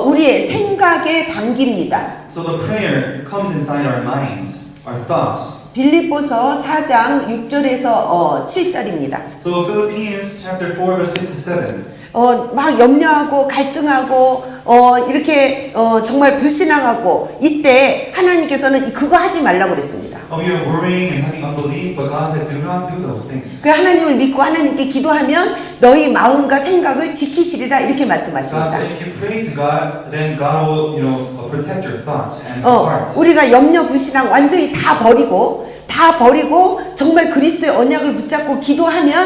우리의 생각에 담깁니다. So the prayer comes inside our minds, our thoughts. 빌립보서 4장 6절에서 7절입니다. So Philippians chapter 4 verse 6 to 7. 막 염려하고 갈등하고 이렇게 정말 불신앙하고 이때 하나님께서는 그거 하지 말라고 그랬습니다. We are worrying and having unbelief, but God said, do not do those things. 그 하나님을 믿고 하나님께 기도하면 너희 마음과 생각을 지키시리라 이렇게 God 말씀하십니다. said, if you pray to God, then God will, protect your thoughts and your hearts. 우리가 염려 불신앙 완전히 다 버리고 정말 그리스도의 언약을 붙잡고 기도하면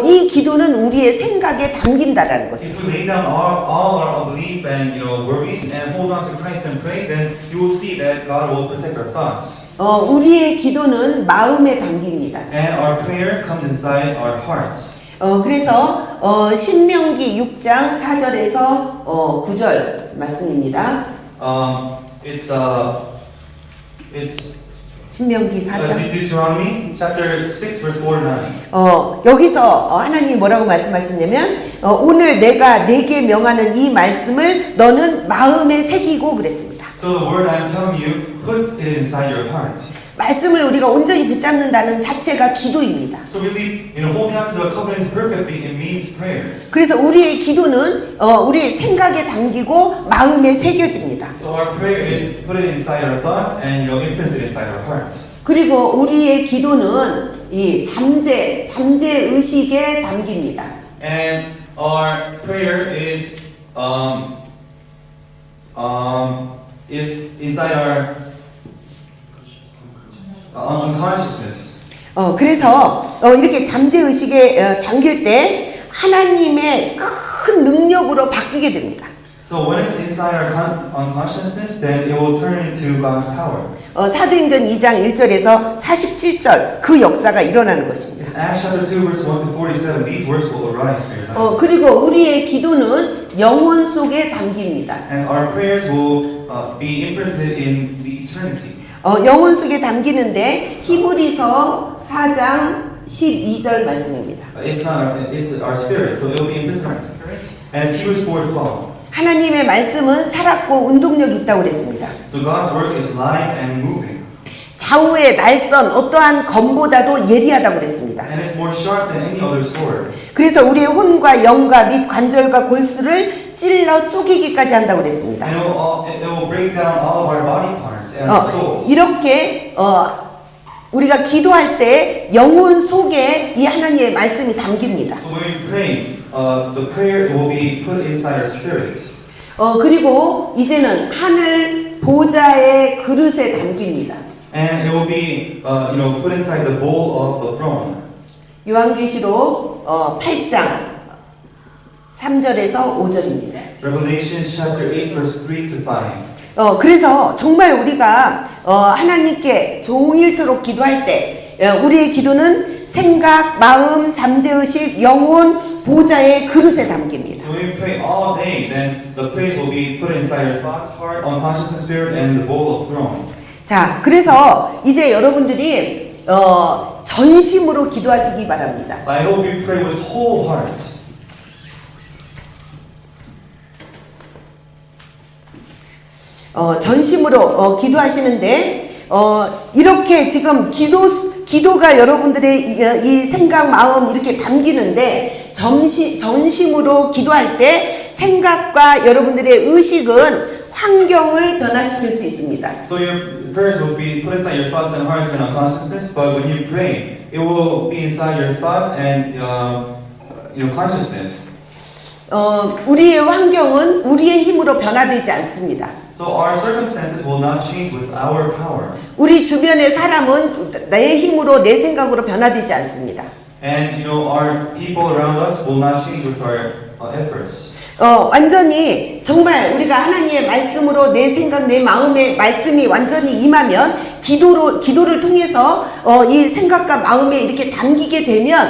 이 기도는 우리의 생각에 담긴다라는 거죠. If we lay down all our unbelief and worries and hold on to Christ and pray, then you will see that God will protect our thoughts. 우리의 기도는 마음에 담깁니다. And our prayer comes inside our hearts. 그래서 신명기 6장 4절에서 9절 말씀입니다. It's 신명기 4장. Deuteronomy chapter 6 verse 4 to 9. 여기서 하나님이 뭐라고 말씀하시냐면 오늘 내가 내게 명하는 이 말씀을 너는 마음에 새기고 그랬습니다. So the word I am telling you, put it inside your heart. 말씀을 우리가 온전히 붙잡는다는 자체가 기도입니다. So really, holding on to the covenant perfectly, it means prayer. 그래서 우리의 기도는 우리의 생각에 담기고 마음에 새겨집니다. So our prayer is put it inside our thoughts and imprinted inside our heart. 그리고 우리의 기도는 이 잠재 의식에 담깁니다. And our prayer is inside our unconsciousness. 그래서 이렇게 잠재의식에 잠길 때 하나님의 큰 능력으로 바뀌게 됩니다. So when it's inside our unconsciousness, then it will turn into God's power. 사도행전 2장 1절에서 47절 그 역사가 일어나는 것입니다. It's Acts chapter 2, verse 1 to 47. These works will arise in your life. 그리고 우리의 기도는 영혼 속에 담깁니다. And our prayers will be imprinted in the eternity. 영혼 속에 담기는데 히브리서 4장 12절 말씀입니다. It's our spirit, so it will be imprinted in our spirit. And it's Hebrews 4:12. 하나님의 말씀은 살았고 운동력이 있다고 그랬습니다. So God's work is live and moving. 좌우의 날선 어떠한 검보다도 예리하다고 그랬습니다. And it's more sharp than any other sword. 그래서 우리의 혼과 영과 및 관절과 골수를 찔러 쪼개기까지 한다고 그랬습니다. And it will break down all of our body parts and our souls. 이렇게 우리가 기도할 때 영혼 속에 이 하나님의 말씀이 담깁니다. So when we pray, the prayer will be put inside our spirit. 그리고 이제는 하늘 보좌의 그릇에 담깁니다. And it will be, put inside the bowl of the throne. 요한계시록 8장 3절에서 5절입니다. Revelation chapter 8, verse 3 to 5. 그래서 정말 우리가 하나님께 종일토록 기도할 때 우리의 기도는 생각, 마음, 잠재의식, 영혼, 보좌의 그릇에 담깁니다. So when we pray all day, then the prayers will be put inside our thoughts, heart, unconscious spirit, and the bowl of throne. 자, 그래서 이제 여러분들이 전심으로 기도하시기 바랍니다. So I hope you pray with whole heart. 전심으로 기도하시는데 이렇게 지금 기도가 여러분들의 이 생각, 마음 이렇게 담기는데 전심으로 기도할 때 생각과 여러분들의 의식은 환경을 변화시킬 수 있습니다. So your prayers will be put inside your thoughts and hearts and unconsciousness, but when you pray, it will be inside your thoughts and consciousness. 우리의 환경은 우리의 힘으로 변화되지 않습니다. So our circumstances will not change with our power. 우리 주변의 사람은 내 힘으로 내 생각으로 변화되지 않습니다. And our people around us will not change with our efforts. 완전히 정말 우리가 하나님의 말씀으로 내 생각, 내 마음의 말씀이 완전히 임하면 기도를 통해서 이 생각과 마음에 이렇게 담기게 되면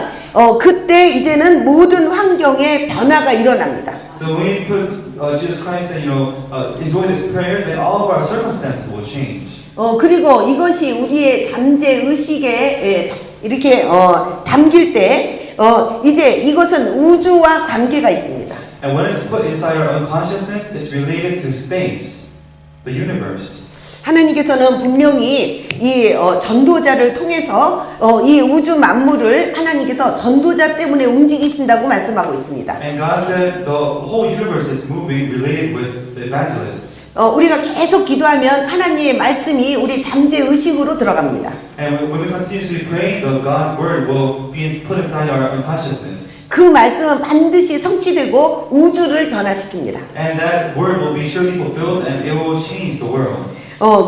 그때 이제는 모든 환경에 변화가 일어납니다. So when we put Jesus Christ and enjoy this prayer, then all of our circumstances will change. 그리고 이것이 우리의 잠재 의식에 이렇게 담길 때 이제 이것은 우주와 관계가 있습니다. And when it's put inside our unconsciousness, it's related to space, the universe. 하나님께서는 분명히 이 전도자를 통해서 이 우주 만물을 하나님께서 전도자 때문에 움직이신다고 말씀하고 있습니다. And God said the whole universe is moving related with the evangelists. 우리가 계속 기도하면 하나님의 말씀이 우리 잠재 의식으로 들어갑니다. And when we continuously pray, the God's word will be put inside our unconsciousness. 그 말씀은 반드시 성취되고 우주를 변화시킵니다. And that word will be surely fulfilled and it will change the world.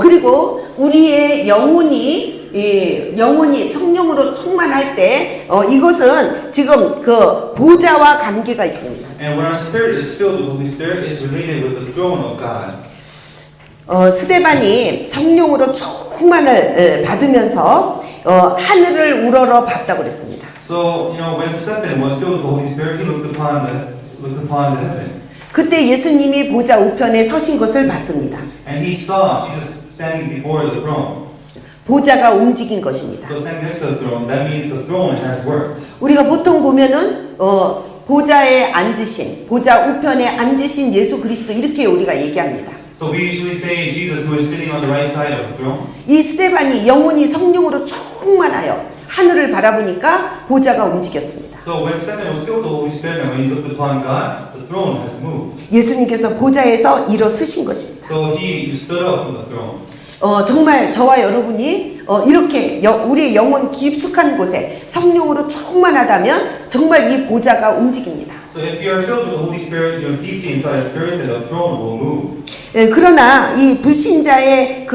그리고 우리의 영혼이 성령으로 충만할 때 이것은 지금 그 보좌와 관계가 있습니다. And when our spirit is filled with the Holy Spirit, it's related with the throne of God. 스데반이 성령으로 충만을 받으면서 하늘을 우러러 봤다고 그랬습니다. So, when Stephen was filled with the Holy Spirit, he looked upon the heaven. 그때 예수님이 보좌 우편에 서신 것을 봤습니다. And he saw Jesus standing before the throne. 보좌가 움직인 것입니다. So standing next to the throne, that means the throne has worked. 우리가 보통 보면은 보좌에 앉으신, 보좌 우편에 앉으신 예수 그리스도 이렇게 우리가 얘기합니다. So we usually say Jesus who is sitting on the right side of the throne. 이 스데반이 영혼이 성령으로 충만하여 하늘을 바라보니까 보좌가 움직였습니다. So when Stephen was filled with the Holy Spirit and when he looked upon God, the throne has moved. 예수님께서 보좌에서 일어서신 것입니다. So he stood up from the throne. 정말 저와 여러분이 이렇게 우리의 영혼 깊숙한 곳에 성령으로 충만하다면 정말 이 보좌가 움직입니다. So if you are filled with the Holy Spirit, deeply inside the Spirit, then the throne will move. 그러나 이 불신자의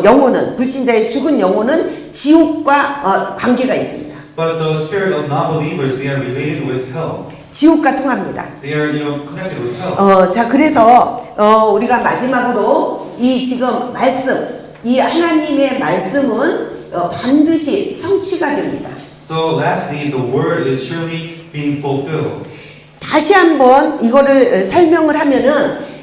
영혼은 불신자의 죽은 영혼은 지옥과 관계가 있습니다. But the spirit of non-believers, they are related with hell. 지옥과 통합니다. They are, connected with hell. 자 그래서 우리가 마지막으로 이 지금 말씀, 이 하나님의 말씀은 반드시 성취가 됩니다. So lastly, the word is surely being fulfilled. 다시 한번 이거를 설명을 하면은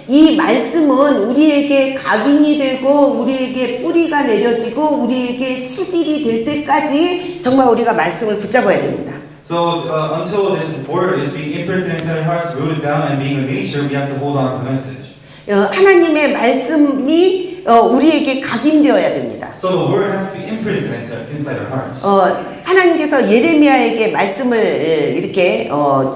이 말씀은 우리에게 각인이 되고 우리에게 뿌리가 내려지고 우리에게 체질이 될 때까지 정말 우리가 말씀을 붙잡아야 됩니다. So until this word is being imprinted inside our hearts, rooted down, and being a nature, we have to hold on to the message. 하나님의 말씀이 우리에게 각인되어야 됩니다. So the word has to be imprinted inside our hearts. 하나님께서 예레미야에게 말씀을 이렇게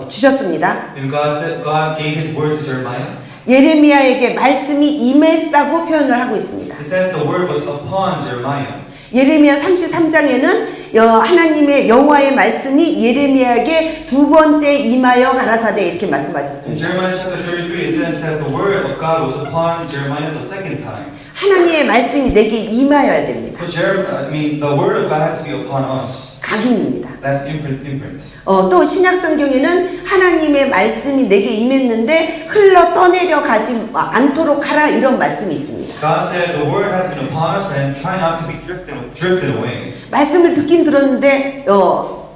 주셨습니다. And God gave His word to Jeremiah. 예레미야에게 말씀이 임했다고 표현을 하고 있습니다. It says the word was upon Jeremiah. 예레미야 33장에는 하나님의 여호와의 말씀이 예레미야에게 두 번째 임하여 가라사대 이렇게 In 말씀하셨습니다. Jeremiah chapter 33, it says that the word of God was upon Jeremiah the second time. 하나님의 말씀이 내게 임하여야 됩니다. So the word of God has to be upon us. 각인입니다. That's imprint. 또 신약 성경에는 하나님의 말씀이 내게 임했는데 흘러 떠내려 가지 않도록 하라 이런 말씀이 있습니다. God said the word has been upon us and try not to be drifted away. 말씀을 듣긴 들었는데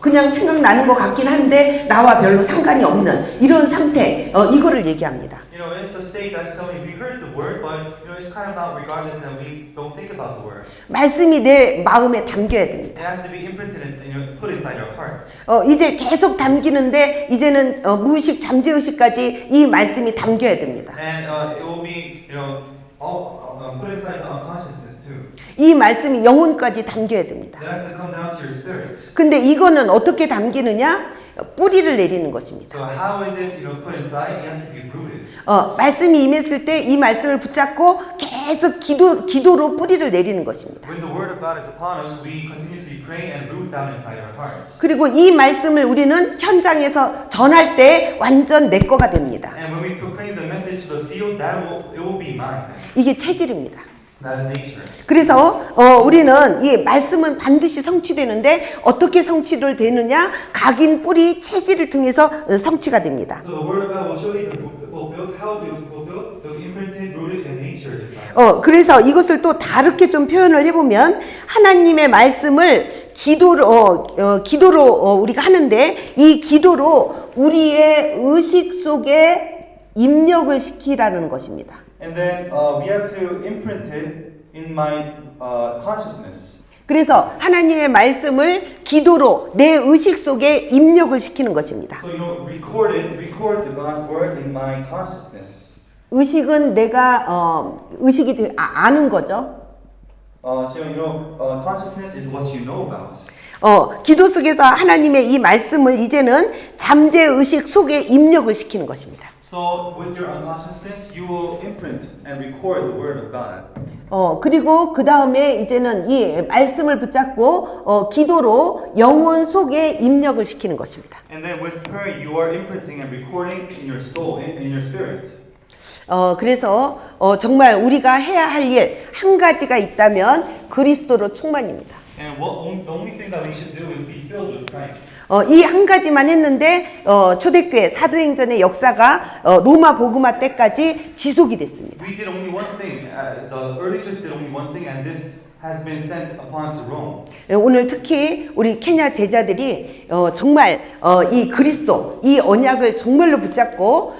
그냥 생각나는 것 같긴 한데 나와 별로 상관이 없는 이런 상태 이거를 얘기합니다. It's the state that's telling you we heard the word, but it's kind of not regardless and we don't think about the word. 말씀이 내 마음에 담겨야 됩니다. It has to be imprinted and put inside our hearts. 이제 계속 담기는데 이제는 무의식 잠재의식까지 이 말씀이 담겨야 됩니다. And it will be, all put inside the unconsciousness too. 이 말씀이 영혼까지 담겨야 됩니다. It has to come down to your spirits. 근데 이거는 어떻게 담기느냐? 뿌리를 내리는 것입니다. So how is it, put inside? You have to be rooted. 말씀이 임했을 때 이 말씀을 붙잡고 계속 기도로 뿌리를 내리는 것입니다. When the word of God is upon us, we continuously pray and root down inside our hearts. 그리고 이 말씀을 우리는 현장에서 전할 때 완전 내 거가 됩니다. And when we proclaim the message to the field, it will be mine. 이게 체질입니다. That is nature. 그래서 우리는 이 말씀은 반드시 성취되는데 어떻게 성취를 되느냐? 각인 뿌리 체질을 통해서 성취가 됩니다. So the word of God will surely be fulfilled. How it was fulfilled? It was imprinted, rooted in nature inside. 그래서 이것을 또 다르게 좀 표현을 해보면 하나님의 말씀을 기도로 우리가 하는데 이 기도로 우리의 의식 속에 입력을 시키라는 것입니다. And then we have to imprint it in my consciousness. 그래서 하나님의 말씀을 기도로 내 의식 속에 입력을 시키는 것입니다. So record the God's word in my consciousness. 의식은 내가 의식이 아는 거죠. Consciousness is what you know about. 기도 속에서 하나님의 이 말씀을 이제는 잠재 의식 속에 입력을 시키는 것입니다. So with your unconsciousness, you will imprint and record the word of God. 그리고 그 다음에 이제는 이 말씀을 붙잡고 기도로 영혼 속에 입력을 시키는 것입니다. And then with prayer, you are imprinting and recording in your soul, in your spirit. 그래서 정말 우리가 해야 할 일 한 가지가 있다면 그리스도로 충만입니다. And the only thing that we should do is be filled with Christ. 이 한 가지만 했는데 초대교회 사도행전의 역사가 로마 복음화 때까지 지속이 됐습니다. We did only one thing. The early church did only one thing, and this has been sent upon to Rome. 오늘 특히 우리 케냐 제자들이 정말 이 그리스도, 이 언약을 정말로 붙잡고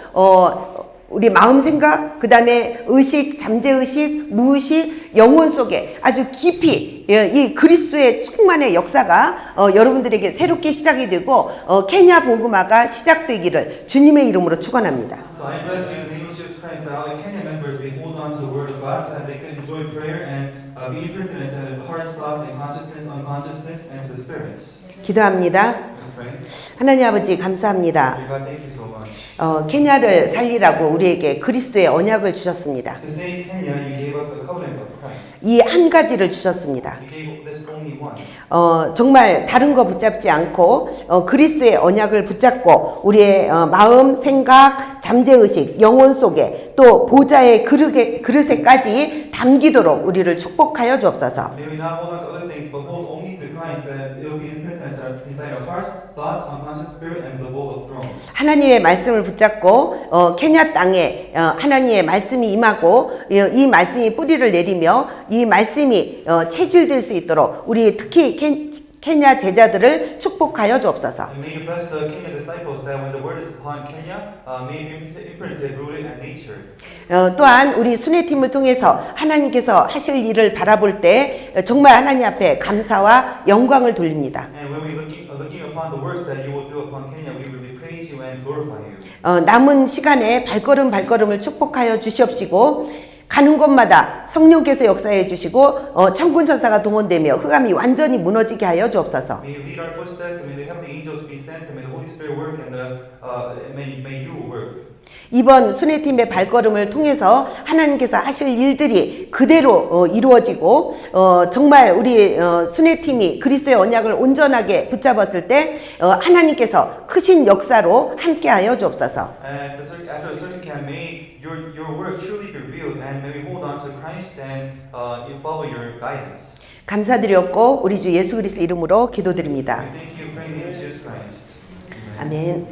우리 마음 생각, 그 다음에 의식, 잠재의식, 무의식, 영혼 속에 아주 깊이 이 그리스도의 충만의 역사가 여러분들에게 새롭게 시작이 되고 케냐 복음화가 시작되기를 주님의 이름으로 축원합니다. So I bless you in the name of Jesus Christ that all the Kenya members they hold on to the word of God so that they can enjoy prayer and be imprinted into hearts, thoughts, and consciousness, unconsciousness, and to the spirits. 기도합니다. pray. 하나님 아버지 감사합니다. Dear God, thank you so much. 케냐를 살리라고 우리에게 그리스도의 언약을 주셨습니다. To save Kenya, you gave us the covenant of Christ. 이 한 가지를 주셨습니다. You gave this only one. 정말 다른 거 붙잡지 않고 그리스도의 언약을 붙잡고 우리의 마음, 생각, 잠재의식, 영혼 속에 또 보좌의 그릇에까지 담기도록 우리를 축복하여 주옵소서. May we not hold on to other things, but hold only to Christ, that it will be imprinted inside our hearts, thoughts, unconscious spirit, and the bowl of throne. 하나님의 말씀을 붙잡고 케냐 땅에 하나님의 말씀이 임하고 이 말씀이 뿌리를 내리며 이 말씀이 체질될 수 있도록 우리 특히 케냐 제자들을 축복하여 주옵소서. And may you bless the Kenya disciples that when the word is upon Kenya, may it be imprinted, rooted, and natured. 또한 우리 순회팀을 통해서 하나님께서 하실 일을 바라볼 때 정말 하나님 앞에 감사와 영광을 돌립니다. And when we looking upon the works that you will do upon Kenya, we really praise you and glorify you. 남은 시간에 발걸음을 축복하여 주시옵시고 가는 곳마다 성령께서 역사해 주시고 천군 천사가 동원되며 흑암이 완전히 무너지게 하여 주옵소서. May you lead our footsteps, and may the heavenly angels be sent, and may the Holy Spirit work, and may you work. 이번 순회팀의 발걸음을 통해서 하나님께서 하실 일들이 그대로 이루어지고 정말 우리 순회팀이 그리스도의 언약을 온전하게 붙잡았을 때 하나님께서 크신 역사로 함께하여 주옵소서. And after the circuit camp, may your work truly be revealed, and may we hold on to Christ and you follow your guidance. 감사드렸고 우리 주 예수 그리스도 이름으로 기도드립니다. We thank you, praying in Jesus Christ. 아멘.